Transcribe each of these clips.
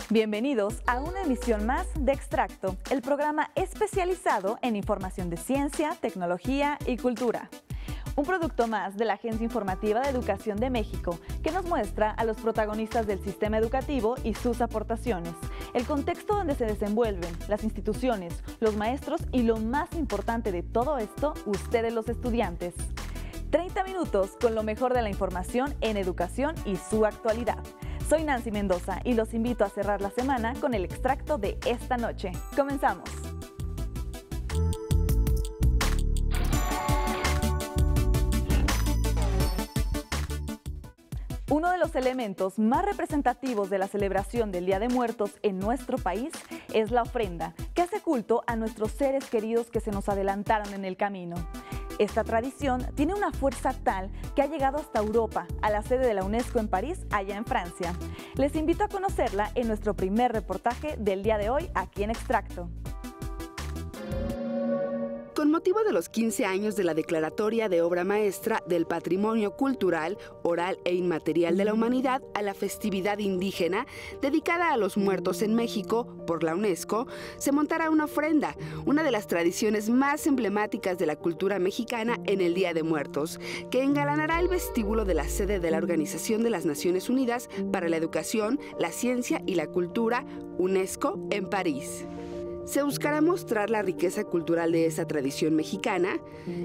Bienvenidos a una emisión más de Extracto, el programa especializado en información de ciencia, tecnología y cultura. Un producto más de la Agencia Informativa de Educación de México, que nos muestra a los protagonistas del sistema educativo y sus aportaciones, el contexto donde se desenvuelven, las instituciones, los maestros y lo más importante de todo esto, ustedes los estudiantes. 30 minutos con lo mejor de la información en educación y su actualidad. Soy Nancy Mendoza y los invito a cerrar la semana con el extracto de esta noche. ¡Comenzamos! Uno de los elementos más representativos de la celebración del Día de Muertos en nuestro país es la ofrenda, que hace culto a nuestros seres queridos que se nos adelantaron en el camino. Esta tradición tiene una fuerza tal que ha llegado hasta Europa, a la sede de la UNESCO en París, allá en Francia. Les invito a conocerla en nuestro primer reportaje del día de hoy aquí en Extracto. Con motivo de los 15 años de la Declaratoria de Obra Maestra del Patrimonio Cultural, Oral e Inmaterial de la Humanidad a la festividad indígena dedicada a los muertos en México por la UNESCO, se montará una ofrenda, una de las tradiciones más emblemáticas de la cultura mexicana en el Día de Muertos, que engalanará el vestíbulo de la sede de la Organización de las Naciones Unidas para la Educación, la Ciencia y la Cultura, UNESCO, en París. Se buscará mostrar la riqueza cultural de esta tradición mexicana.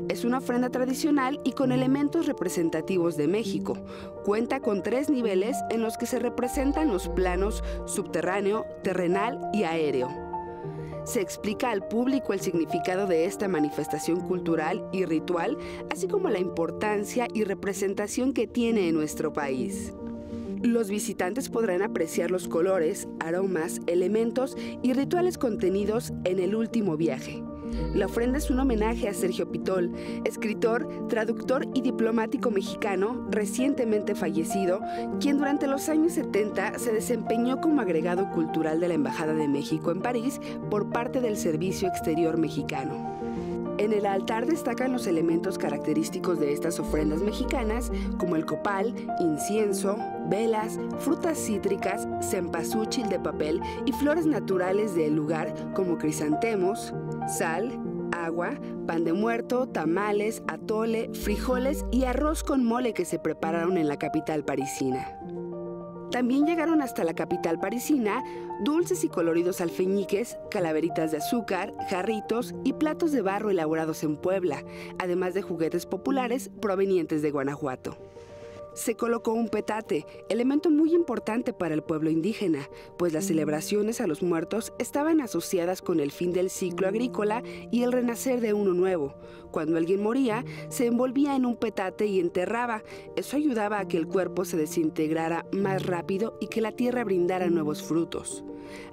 Es una ofrenda tradicional y con elementos representativos de México. Cuenta con 3 niveles en los que se representan los planos subterráneo, terrenal y aéreo. Se explica al público el significado de esta manifestación cultural y ritual, así como la importancia y representación que tiene en nuestro país. Los visitantes podrán apreciar los colores, aromas, elementos y rituales contenidos en el último viaje. La ofrenda es un homenaje a Sergio Pitol, escritor, traductor y diplomático mexicano recientemente fallecido, quien durante los años 70 se desempeñó como agregado cultural de la Embajada de México en París por parte del Servicio Exterior Mexicano. En el altar destacan los elementos característicos de estas ofrendas mexicanas, como el copal, incienso, velas, frutas cítricas, cempasúchil de papel y flores naturales del lugar, como crisantemos, sal, agua, pan de muerto, tamales, atole, frijoles y arroz con mole que se prepararon en la capital parisina. También llegaron hasta la capital parisina dulces y coloridos alfeñiques, calaveritas de azúcar, jarritos y platos de barro elaborados en Puebla, además de juguetes populares provenientes de Guanajuato. Se colocó un petate, elemento muy importante para el pueblo indígena, pues las celebraciones a los muertos estaban asociadas con el fin del ciclo agrícola y el renacer de uno nuevo. Cuando alguien moría, se envolvía en un petate y enterraba. Eso ayudaba a que el cuerpo se desintegrara más rápido y que la tierra brindara nuevos frutos.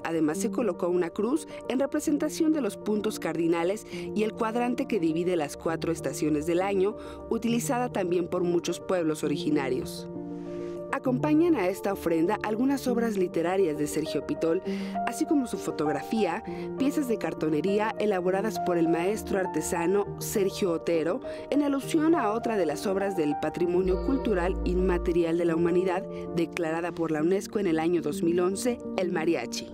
Además, se colocó una cruz en representación de los puntos cardinales y el cuadrante que divide las 4 estaciones del año, utilizada también por muchos pueblos originarios. Acompañan a esta ofrenda algunas obras literarias de Sergio Pitol, así como su fotografía, piezas de cartonería elaboradas por el maestro artesano Sergio Otero, en alusión a otra de las obras del Patrimonio Cultural Inmaterial de la Humanidad, declarada por la UNESCO en el año 2011, el mariachi.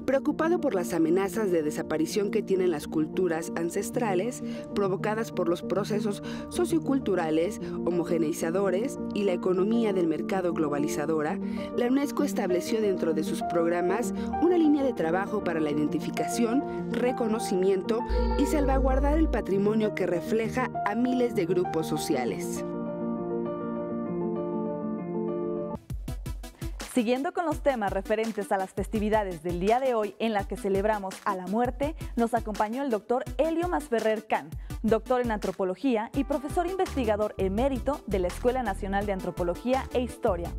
Preocupado por las amenazas de desaparición que tienen las culturas ancestrales, provocadas por los procesos socioculturales, homogeneizadores y la economía del mercado globalizadora, la UNESCO estableció dentro de sus programas una línea de trabajo para la identificación, reconocimiento y salvaguardar el patrimonio que refleja a miles de grupos sociales. Siguiendo con los temas referentes a las festividades del día de hoy en las que celebramos a la muerte, nos acompañó el doctor Helio Masferrer Can, doctor en antropología y profesor investigador emérito de la Escuela Nacional de Antropología e Historia.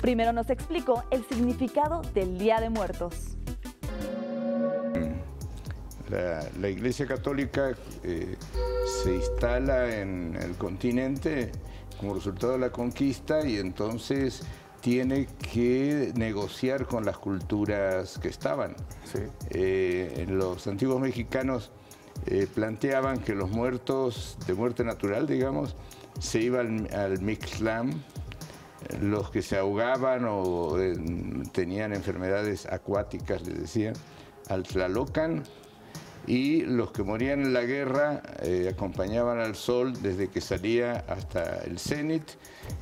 Primero nos explicó el significado del Día de Muertos. La Iglesia Católica se instala en el continente como resultado de la conquista y entonces tiene que negociar con las culturas que estaban. Sí. Los antiguos mexicanos planteaban que los muertos de muerte natural, digamos, se iban al Mictlán, los que se ahogaban o tenían enfermedades acuáticas, les decían, al Tlalocan, y los que morían en la guerra acompañaban al sol desde que salía hasta el cenit,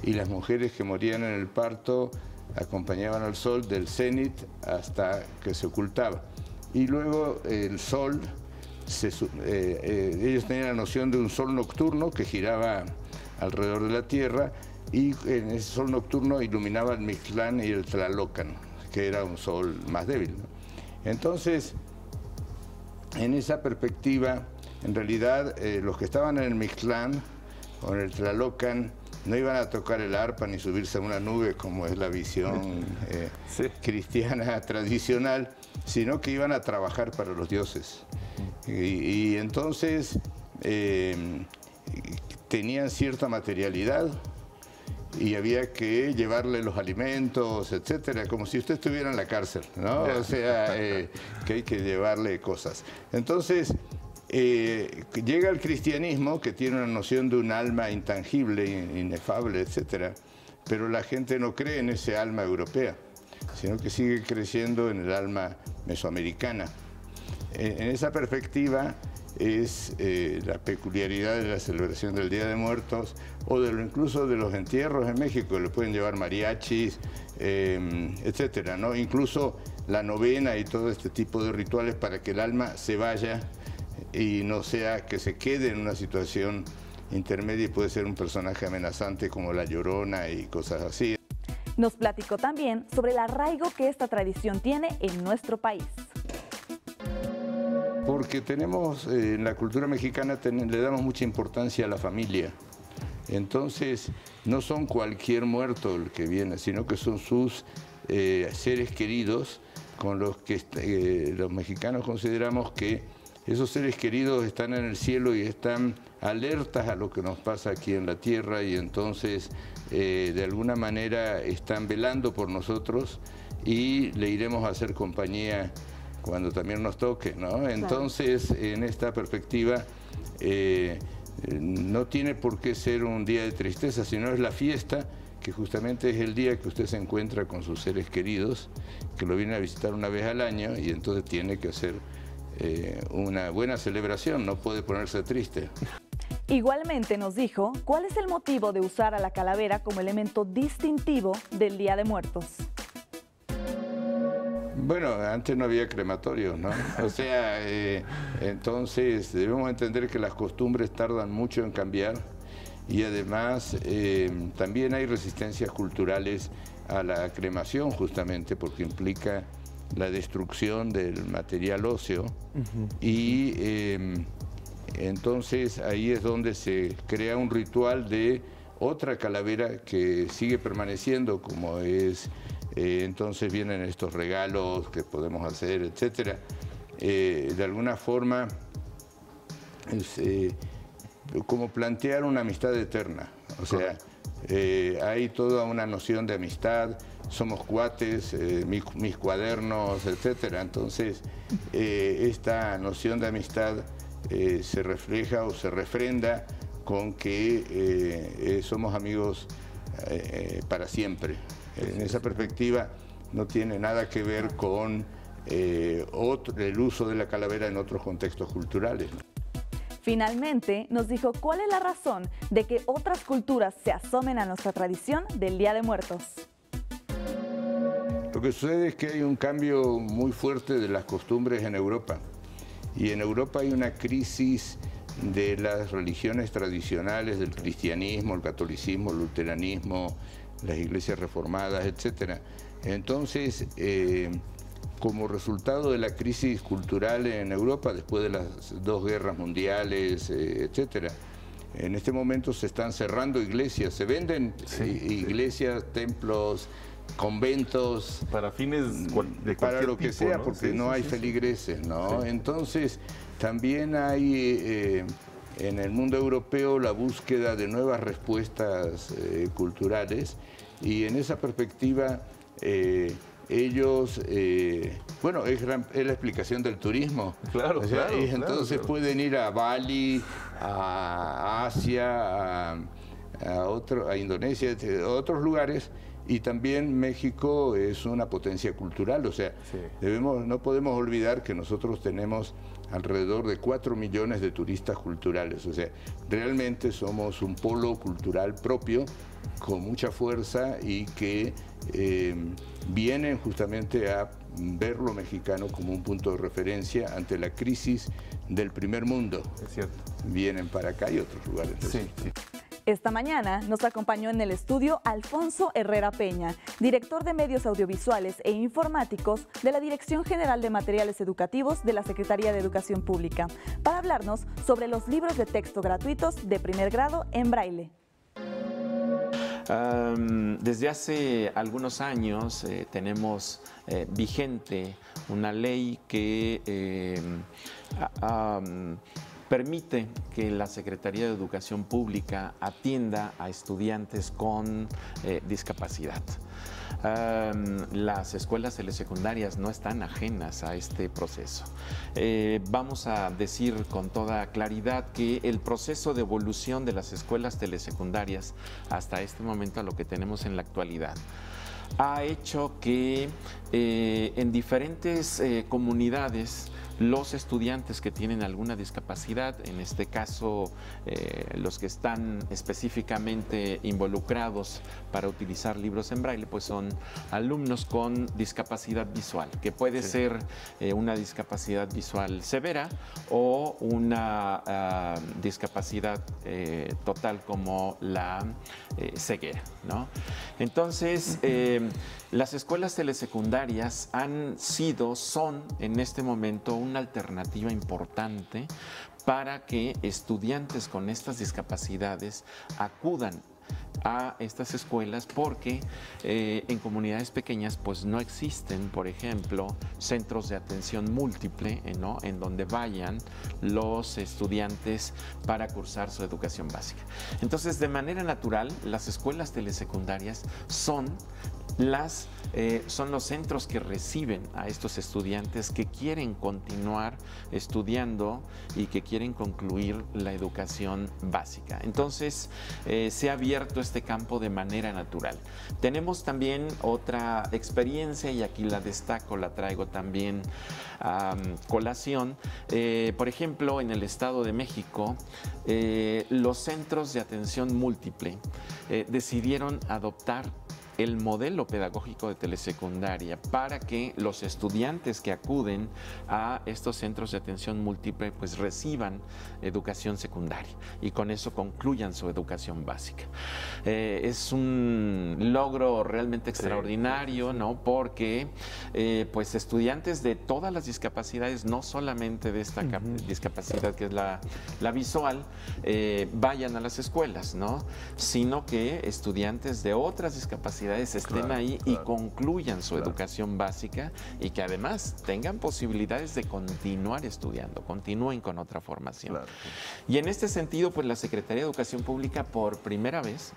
y las mujeres que morían en el parto acompañaban al sol del cenit hasta que se ocultaba. Y luego el sol, ellos tenían la noción de un sol nocturno que giraba alrededor de la Tierra, y en ese sol nocturno iluminaba el Mictlán y el Tlalocan, que era un sol más débil, ¿no? Entonces, en esa perspectiva, en realidad, los que estaban en el Mictlán o en el Tlalocan no iban a tocar el arpa ni subirse a una nube, como es la visión cristiana tradicional, sino que iban a trabajar para los dioses. Y entonces tenían cierta materialidad y había que llevarle los alimentos, etcétera, como si usted estuviera en la cárcel, ¿no? O sea, que hay que llevarle cosas. Entonces, llega el cristianismo, que tiene una noción de un alma intangible, inefable, etcétera, pero la gente no cree en ese alma europea, sino que sigue creciendo en el alma mesoamericana. En esa perspectiva es la peculiaridad de la celebración del Día de Muertos, o incluso de los entierros en México. Le pueden llevar mariachis, etcétera, ¿no? Incluso la novena y todo este tipo de rituales para que el alma se vaya y no sea que se quede en una situación intermedia, y puede ser un personaje amenazante como la Llorona y cosas así. Nos platicó también sobre el arraigo que esta tradición tiene en nuestro país. Porque tenemos, en la cultura mexicana le damos mucha importancia a la familia. Entonces, no son cualquier muerto el que viene, sino que son sus seres queridos, con los que los mexicanos consideramos que esos seres queridos están en el cielo y están alertas a lo que nos pasa aquí en la tierra, y entonces de alguna manera están velando por nosotros, y le iremos a hacer compañía cuando también nos toque, ¿no? Entonces, en esta perspectiva, no tiene por qué ser un día de tristeza, sino es la fiesta, que justamente es el día que usted se encuentra con sus seres queridos, que lo vienen a visitar una vez al año, y entonces tiene que hacer una buena celebración, no puede ponerse triste. Igualmente nos dijo cuál es el motivo de usar a la calavera como elemento distintivo del Día de Muertos. Bueno, antes no había crematorios, ¿no? O sea, entonces debemos entender que las costumbres tardan mucho en cambiar, y además también hay resistencias culturales a la cremación, justamente porque implica la destrucción del material óseo, y entonces ahí es donde se crea un ritual de otra calavera que sigue permaneciendo, como es, entonces vienen estos regalos que podemos hacer, etcétera. De alguna forma es como plantear una amistad eterna, o sea, hay toda una noción de amistad, somos cuates, mis cuadernos, etcétera. Entonces, esta noción de amistad se refleja o se refrenda con que somos amigos para siempre. En esa perspectiva no tiene nada que ver con el uso de la calavera en otros contextos culturales. Finalmente, nos dijo cuál es la razón de que otras culturas se asomen a nuestra tradición del Día de Muertos. Lo que sucede es que hay un cambio muy fuerte de las costumbres en Europa. Y en Europa hay una crisis de las religiones tradicionales, del cristianismo, el catolicismo, el luteranismo, las iglesias reformadas, etc. Entonces, como resultado de la crisis cultural en Europa, después de las 2 guerras mundiales, etc., en este momento se están cerrando iglesias, se venden iglesias, templos, conventos, para fines de para lo que tipo, sea, ¿no? porque no hay feligreses, ¿no? Sí. Entonces, también hay en el mundo europeo la búsqueda de nuevas respuestas culturales, y en esa perspectiva ellos, bueno, es la explicación del turismo. Claro, o sea, claro. Entonces claro. pueden ir a Bali, a Asia, a Indonesia, a otros lugares. Y también México es una potencia cultural, o sea, no podemos olvidar que nosotros tenemos alrededor de 4 millones de turistas culturales, o sea, realmente somos un polo cultural propio con mucha fuerza y que vienen justamente a ver lo mexicano como un punto de referencia ante la crisis del primer mundo. Es cierto. Vienen para acá y otros lugares. Sí, sí. Esta mañana nos acompañó en el estudio Alfonso Herrera Peña, director de Medios Audiovisuales e Informáticos de la Dirección General de Materiales Educativos de la Secretaría de Educación Pública, para hablarnos sobre los libros de texto gratuitos de primer grado en braille. Desde hace algunos años tenemos vigente una ley que permite que la Secretaría de Educación Pública atienda a estudiantes con discapacidad. Las escuelas telesecundarias no están ajenas a este proceso. Vamos a decir con toda claridad que el proceso de evolución de las escuelas telesecundarias hasta este momento, a lo que tenemos en la actualidad, ha hecho que en diferentes comunidades los estudiantes que tienen alguna discapacidad, en este caso los que están específicamente involucrados para utilizar libros en braille, pues son alumnos con discapacidad visual, que puede ser una discapacidad visual severa o una discapacidad total como la ceguera, ¿no? Entonces, las escuelas telesecundarias son en este momento una alternativa importante para que estudiantes con estas discapacidades acudan a estas escuelas, porque en comunidades pequeñas pues no existen, por ejemplo, centros de atención múltiple, ¿no?, en donde vayan los estudiantes para cursar su educación básica. Entonces, de manera natural, las escuelas telesecundarias son los centros que reciben a estos estudiantes que quieren continuar estudiando y que quieren concluir la educación básica. Entonces, se ha abierto este campo de manera natural. Tenemos también otra experiencia, y aquí la destaco, la traigo también a colación. Por ejemplo, en el Estado de México, los centros de atención múltiple decidieron adoptar el modelo pedagógico de telesecundaria para que los estudiantes que acuden a estos centros de atención múltiple pues reciban educación secundaria y con eso concluyan su educación básica. Es un logro realmente extraordinario, ¿no? Porque pues estudiantes de todas las discapacidades, no solamente de esta discapacidad que es la visual, vayan a las escuelas, ¿no? Sino que estudiantes de otras discapacidades estén ahí y concluyan su educación básica, y que además tengan posibilidades de continuar estudiando, continúen con otra formación. Y en este sentido, pues la Secretaría de Educación Pública por primera vez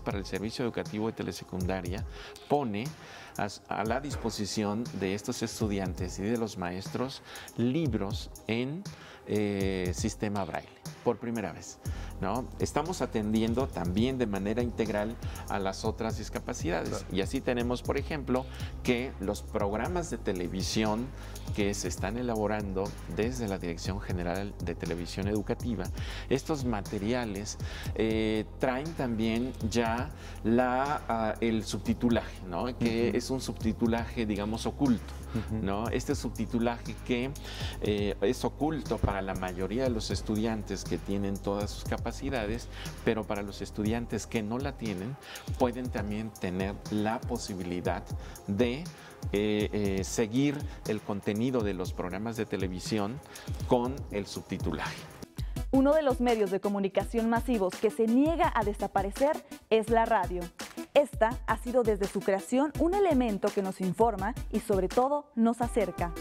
para el Servicio Educativo de Telesecundaria pone a la disposición de estos estudiantes y de los maestros libros en sistema braille, por primera vez, ¿no? Estamos atendiendo también de manera integral a las otras discapacidades. Y así tenemos, por ejemplo, que los programas de televisión que se están elaborando desde la Dirección General de Televisión Educativa, estos materiales traen también ya el subtitulaje, ¿no? Que es un subtitulaje, digamos, oculto, ¿no? Este subtitulaje que es oculto para la mayoría de los estudiantes que tienen todas sus capacidades, pero para los estudiantes que no la tienen, pueden también tener la posibilidad de seguir el contenido de los programas de televisión con el subtitulaje. Uno de los medios de comunicación masivos que se niega a desaparecer es la radio. Esta ha sido desde su creación un elemento que nos informa y sobre todo nos acerca.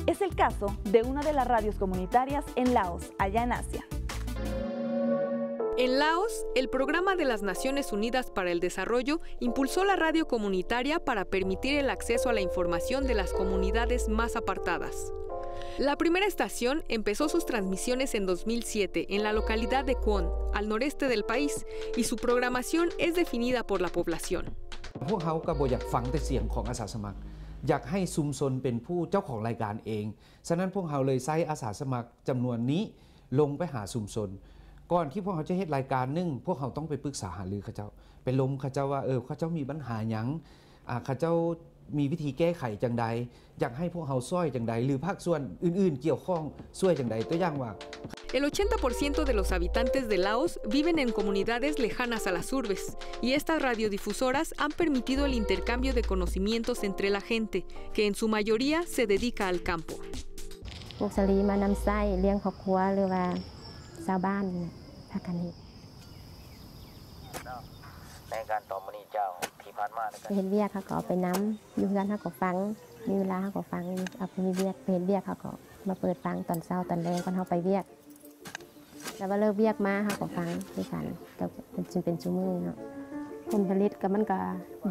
Es el caso de una de las radios comunitarias en Laos, allá en Asia. En Laos, el Programa de las Naciones Unidas para el Desarrollo impulsó la radio comunitaria para permitir el acceso a la información de las comunidades más apartadas. La primera estación empezó sus transmisiones en 2007 en la localidad de Kwon, al noreste del país, y su programación es definida por la población. พวกเขาก็บ่อยากฟังแต่เสียงของอาสาสมัครอยากให้ชุมชนเป็นผู้เจ้าของรายการเองฉะนั้นพวกเขาเลยใช้อาสาสมัครจำนวนนี้ลงไปหาชุมชนก่อนที่พวกเขาจะเฮ็ดรายการนึงพวกเขาต้องไปปรึกษาหารือเขาเจ้าไปล้มเขาเจ้าว่าเขาเจ้ามีปัญหาหยังเขาเจ้ามีวิธีแก้ไขจังใดอยากให้พวกเขาช่วยจังใดหรือภาคส่วนอื่นๆเกี่ยวข้องช่วยจังใดตัวอย่างว่า El 80% de los habitantes de Laos viven en comunidades lejanas a las urbes, y estas radiodifusoras han permitido el intercambio de conocimientos entre la gente, que en su mayoría se dedica al campo. พวกสลีมานำไส้เลี้ยงครอบครัวหรือว่าชาวบ้านพากันเฮ็ดในการต่อมื้อนี้เจ้าที่ผ่านมาเฮ็ดเวียกเขาก็เอาไปน้ำอยู่กันเขาก็ฟังมีเวลาเขาก็ฟังเอาไปเวียกเฮ็ดเวียกเขาก็มาเปิดฟังตอนเช้าตอนแลงก่อนเฮาไปเวียกแล้วว่าเลิกเวียกมาเขาก็ฟังด้วยกันแต่เป็นชั่วโมงเนาะผลผลิตก็มันก็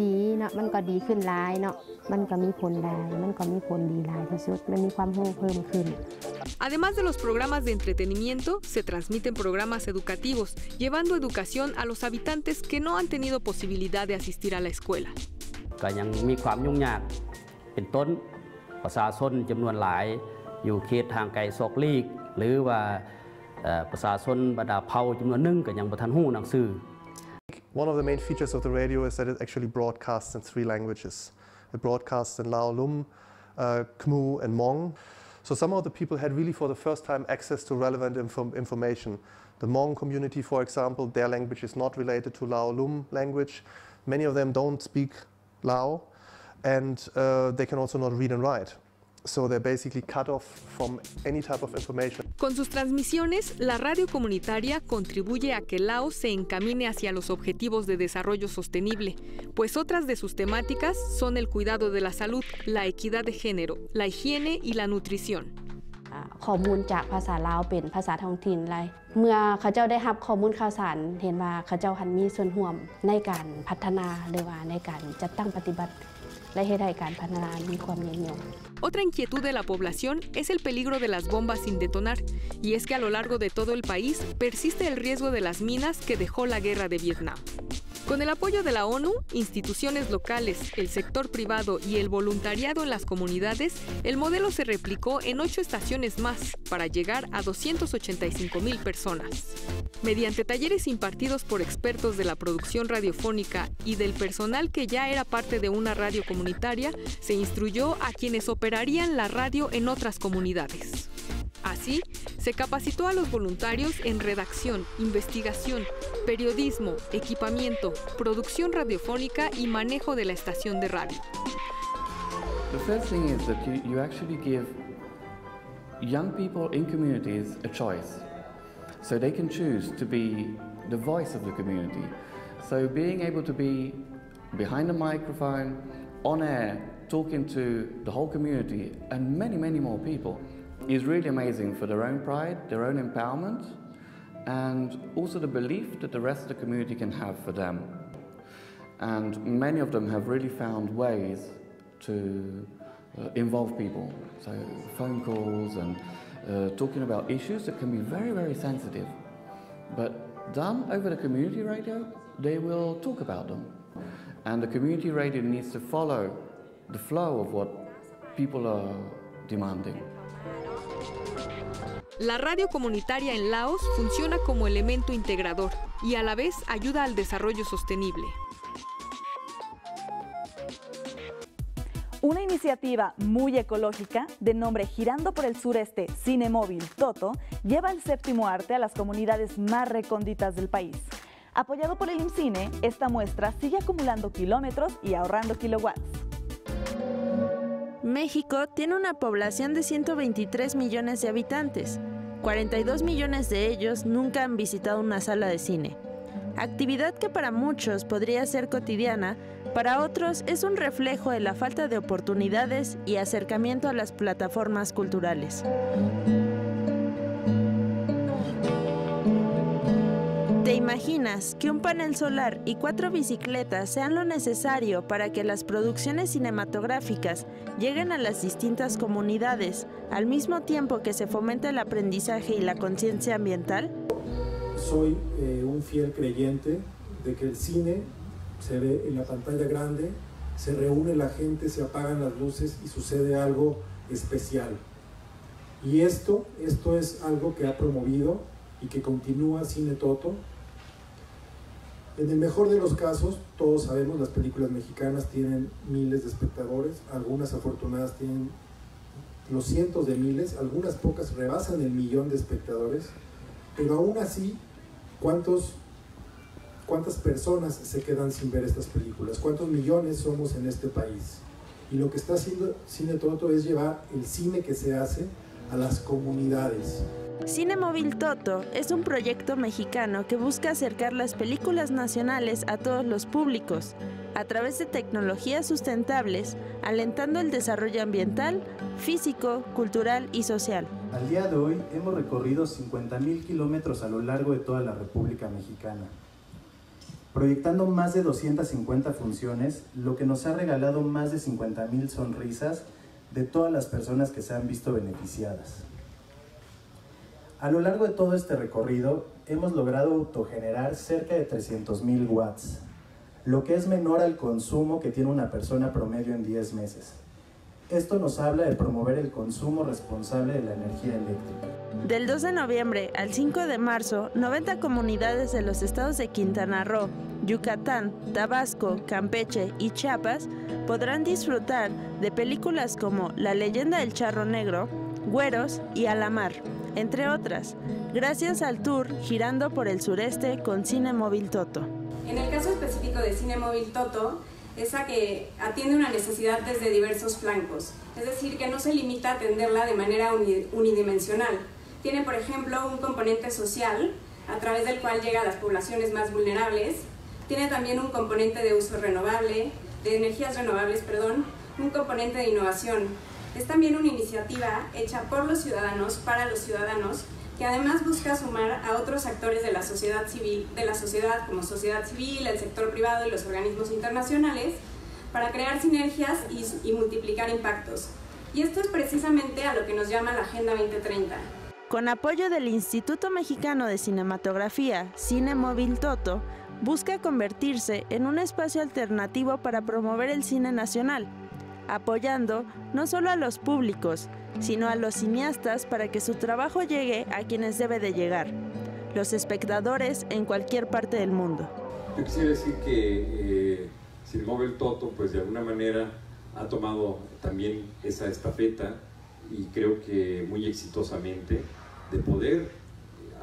ดีเนาะมันก็ดีขึ้นหลายเนาะมันก็มีผลได้มันก็มีผลดีหลายที่สุดมันมีความรู้เพิ่มขึ้น Además de los programas de entretenimiento, se transmiten programas educativos, llevando educación a los habitantes que no han tenido posibilidad de asistir a la escuela. ก็ยังมีความยุ่งยากเป็นต้นประชาชนจำนวนหลายอยู่เขตทางไกลซอกลีกหรือว่าประชาชนบรรดาเผ่าจำนวนหนึ่งก็ยังบ่ทันฮู้หนังสือ One of the main features of the radio is that it actually broadcasts in 3 languages. It broadcasts in Lao Lum, Khmu and Hmong. So some of the people had really for the first time access to relevant information. The Hmong community, for example, their language is not related to Lao Lum language. Many of them don't speak Lao, and they can also not read and write. So they're basically cut off from any type of information. Con sus transmisiones, la radio comunitaria contribuye a que Laos se encamine hacia los objetivos de desarrollo sostenible, pues otras de sus temáticas son el cuidado de la salud, la equidad de género, la higiene y la nutrición. ข้อมูลจากภาษาลาวเป็นภาษาท้องถิ่นเลยเมื่อเขาเจ้าได้รับข้อมูลข่าวสารเห็นว่าเขาเจ้าหันมีส่วนร่วมในการพัฒนาหรือว่าในการจัดตั้งปฏิบัติ Otra inquietud de la población es el peligro de las bombas sin detonar, y es que a lo largo de todo el país persiste el riesgo de las minas que dejó la guerra de Vietnam. Con el apoyo de la ONU, instituciones locales, el sector privado y el voluntariado en las comunidades, el modelo se replicó en 8 estaciones más para llegar a 285,000 personas. Mediante talleres impartidos por expertos de la producción radiofónica y del personal que ya era parte de una radio comunitaria, se instruyó a quienes operarían la radio en otras comunidades. Así, se capacitó a los voluntarios en redacción, investigación, periodismo, equipamiento, producción radiofónica y manejo de la estación de radio. The first thing is that you actually give young people in communities a choice. So they can choose to be the voice of the community. So being able to be behind the microphone, on air, talking to the whole community and many, many more people is really amazing for their own pride, their own empowerment, and also the belief that the rest of the community can have for them. And many of them have really found ways to involve people. So phone calls and talking about issues that can be very, very sensitive. But done over the community radio, they will talk about them. And the community radio needs to follow the flow of what people are demanding. La radio comunitaria en Laos funciona como elemento integrador y a la vez ayuda al desarrollo sostenible. Una iniciativa muy ecológica, de nombre Girando por el Sureste Cine Móvil Toto, lleva el séptimo arte a las comunidades más recónditas del país. Apoyado por el IMCINE, esta muestra sigue acumulando kilómetros y ahorrando kilowatts. México tiene una población de 123 millones de habitantes. 42 millones de ellos nunca han visitado una sala de cine. Actividad que para muchos podría ser cotidiana, para otros es un reflejo de la falta de oportunidades y acercamiento a las plataformas culturales. ¿Te imaginas que un panel solar y 4 bicicletas sean lo necesario para que las producciones cinematográficas lleguen a las distintas comunidades, al mismo tiempo que se fomente el aprendizaje y la conciencia ambiental? Soy un fiel creyente de que el cine se ve en la pantalla grande, se reúne la gente, se apagan las luces y sucede algo especial. Y esto es algo que ha promovido y que continúa Cine Toto. En el mejor de los casos, todos sabemos, las películas mexicanas tienen miles de espectadores, algunas afortunadas tienen los cientos de miles, algunas pocas rebasan el 1.000.000 de espectadores, pero aún así, ¿cuántas personas se quedan sin ver estas películas? ¿Cuántos millones somos en este país? Y lo que está haciendo Cine Toto es llevar el cine que se hace a las comunidades. Cine Móvil Toto es un proyecto mexicano que busca acercar las películas nacionales a todos los públicos, a través de tecnologías sustentables, alentando el desarrollo ambiental, físico, cultural y social. Al día de hoy hemos recorrido 50.000 kilómetros a lo largo de toda la República Mexicana, proyectando más de 250 funciones, lo que nos ha regalado más de 50.000 sonrisas de todas las personas que se han visto beneficiadas. A lo largo de todo este recorrido, hemos logrado autogenerar cerca de 300.000 watts, lo que es menor al consumo que tiene una persona promedio en 10 meses. Esto nos habla de promover el consumo responsable de la energía eléctrica. Del 2 de noviembre al 5 de marzo, 90 comunidades de los estados de Quintana Roo, Yucatán, Tabasco, Campeche y Chiapas podrán disfrutar de películas como La leyenda del charro negro, Güeros y A la mar, entre otras, gracias al tour Girando por el Sureste con Cine Móvil Toto. En el caso específico de Cine Móvil Toto, es a que atiende una necesidad desde diversos flancos, es decir, que no se limita a atenderla de manera unidimensional. Tiene, por ejemplo, un componente social, a través del cual llega a las poblaciones más vulnerables. Tiene también un componente de uso renovable, de energías renovables, un componente de innovación. Es también una iniciativa hecha por los ciudadanos, para los ciudadanos, que además busca sumar a otros actores de la sociedad civil, como sociedad civil, el sector privado y los organismos internacionales, para crear sinergias y multiplicar impactos. Y esto es precisamente a lo que nos llama la Agenda 2030. Con apoyo del Instituto Mexicano de Cinematografía, Cine Móvil Toto busca convertirse en un espacio alternativo para promover el cine nacional, apoyando no solo a los públicos, sino a los cineastas para que su trabajo llegue a quienes debe de llegar, los espectadores en cualquier parte del mundo. Yo quisiera decir que Cine Móvil Toto, pues de alguna manera ha tomado también esa estafeta, y creo que muy exitosamente, de poder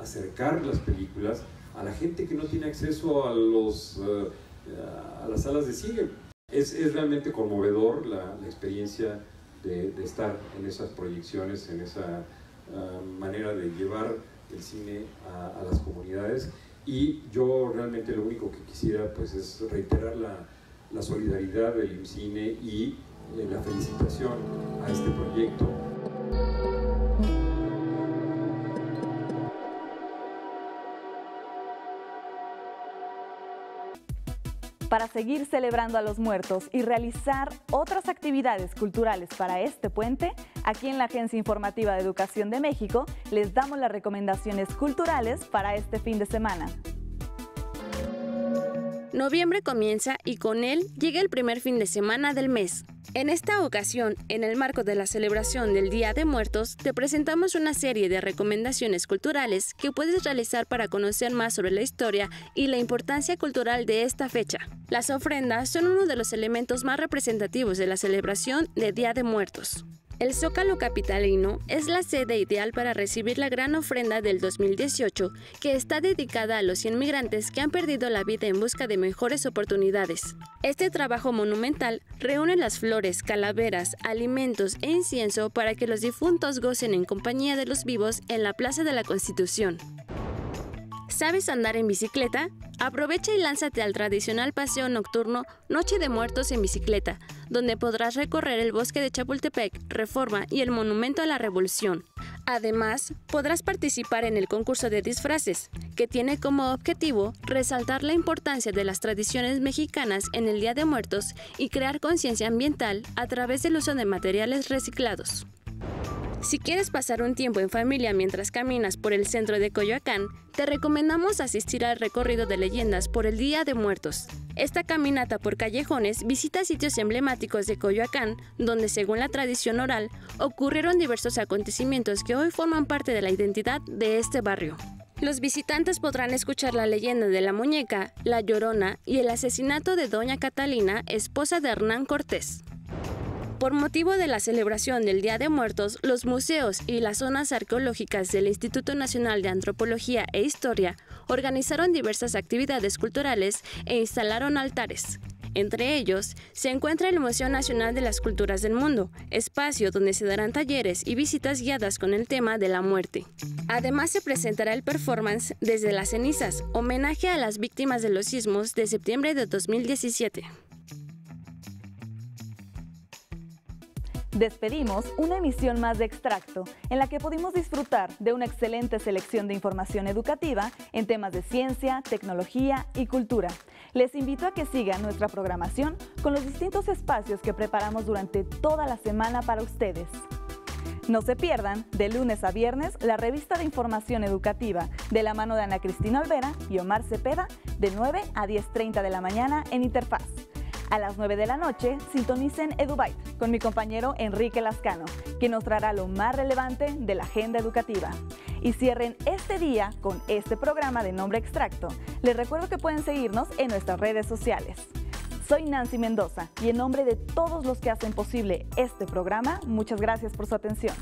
acercar las películas a la gente que no tiene acceso a las salas de cine. Es realmente conmovedor la experiencia de estar en esas proyecciones, en esa manera de llevar el cine a las comunidades, y yo realmente lo único que quisiera pues es reiterar la solidaridad del IMCINE y la felicitación a este proyecto. Para seguir celebrando a los muertos y realizar otras actividades culturales para este puente, aquí en la Agencia Informativa de Educación de México les damos las recomendaciones culturales para este fin de semana. Noviembre comienza y con él llega el primer fin de semana del mes. En esta ocasión, en el marco de la celebración del Día de Muertos, te presentamos una serie de recomendaciones culturales que puedes realizar para conocer más sobre la historia y la importancia cultural de esta fecha. Las ofrendas son uno de los elementos más representativos de la celebración de Día de Muertos. El Zócalo capitalino es la sede ideal para recibir la gran ofrenda del 2018, que está dedicada a los 100 migrantes que han perdido la vida en busca de mejores oportunidades. Este trabajo monumental reúne las flores, calaveras, alimentos e incienso para que los difuntos gocen en compañía de los vivos en la Plaza de la Constitución. ¿Sabes andar en bicicleta? Aprovecha y lánzate al tradicional paseo nocturno Noche de Muertos en bicicleta, donde podrás recorrer el bosque de Chapultepec, Reforma y el Monumento a la Revolución. Además, podrás participar en el concurso de disfraces, que tiene como objetivo resaltar la importancia de las tradiciones mexicanas en el Día de Muertos y crear conciencia ambiental a través del uso de materiales reciclados. Si quieres pasar un tiempo en familia mientras caminas por el centro de Coyoacán, te recomendamos asistir al recorrido de leyendas por el Día de Muertos. Esta caminata por callejones visita sitios emblemáticos de Coyoacán, donde según la tradición oral, ocurrieron diversos acontecimientos que hoy forman parte de la identidad de este barrio. Los visitantes podrán escuchar la leyenda de la muñeca, la Llorona y el asesinato de Doña Catalina, esposa de Hernán Cortés. Por motivo de la celebración del Día de Muertos, los museos y las zonas arqueológicas del Instituto Nacional de Antropología e Historia organizaron diversas actividades culturales e instalaron altares. Entre ellos, se encuentra el Museo Nacional de las Culturas del Mundo, espacio donde se darán talleres y visitas guiadas con el tema de la muerte. Además, se presentará el performance Desde las cenizas, homenaje a las víctimas de los sismos de septiembre de 2017. Despedimos una emisión más de Extracto, en la que pudimos disfrutar de una excelente selección de información educativa en temas de ciencia, tecnología y cultura. Les invito a que sigan nuestra programación con los distintos espacios que preparamos durante toda la semana para ustedes. No se pierdan, de lunes a viernes, la revista de información educativa de la mano de Ana Cristina Olvera y Omar Cepeda, de 9 a 10:30 de la mañana en Interfaz. A las 9 de la noche, sintonicen EduByte con mi compañero Enrique Lascano, que nos traerá lo más relevante de la agenda educativa. Y cierren este día con este programa de nombre Extracto. Les recuerdo que pueden seguirnos en nuestras redes sociales. Soy Nancy Mendoza y en nombre de todos los que hacen posible este programa, muchas gracias por su atención.